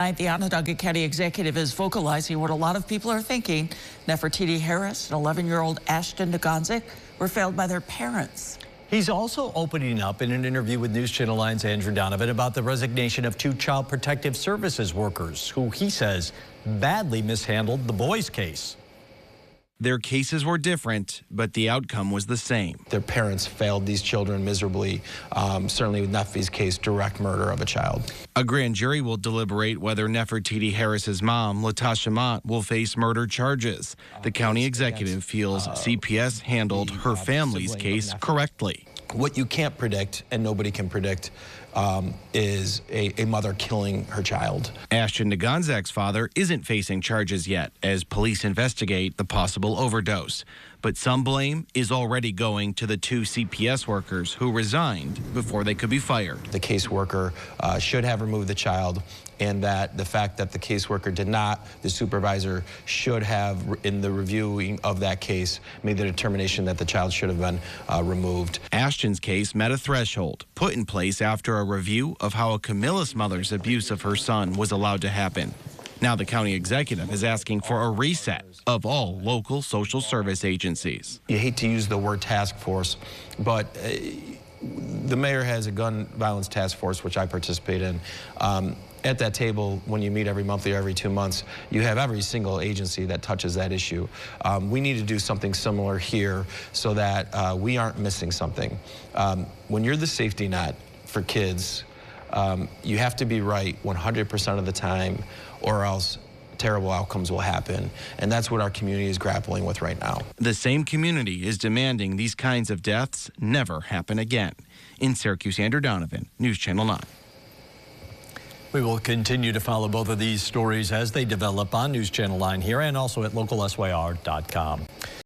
The Onondaga County executive is vocalizing what a lot of people are thinking. Nefertiti Harris and 11-year-old Ashton Nagonzik were failed by their parents. He's also opening up in an interview with NewsChannel 9's Andrew Donovan about the resignation of 2 Child Protective Services workers who he says badly mishandled the boys' case. Their cases were different, but the outcome was the same. Their parents failed these children miserably, certainly with Neffy's case, direct murder of a child. A grand jury will deliberate whether Nefertiti Harris's mom, Latasha Mott, will face murder charges. The county executive feels CPS handled her family's case correctly. What you can't predict, and nobody can predict, is a mother killing her child. Ashton Nagonzak's father isn't facing charges yet as police investigate the possible overdose. But some blame is already going to the 2 CPS workers who resigned before they could be fired. The caseworker should have removed the child, and that the fact that the caseworker did not, the supervisor should have, in the reviewing of that case, made the determination that the child should have been removed. Ashton's case met a threshold put in place after a review of how a Camillus mother's abuse of her son was allowed to happen. Now the county executive is asking for a reset of all local social service agencies. You hate to use the word task force, but the mayor has a gun violence task force, which I participate in. At that table, when you meet every month or every 2 months, you have every single agency that touches that issue. We need to do something similar here so that we aren't missing something. When you're the safety net for kids, you have to be right 100% of the time, or else terrible outcomes will happen. And that's what our community is grappling with right now. The same community is demanding these kinds of deaths never happen again. In Syracuse, Andrew Donovan, News Channel 9. We will continue to follow both of these stories as they develop on News Channel 9 here and also at localsyr.com.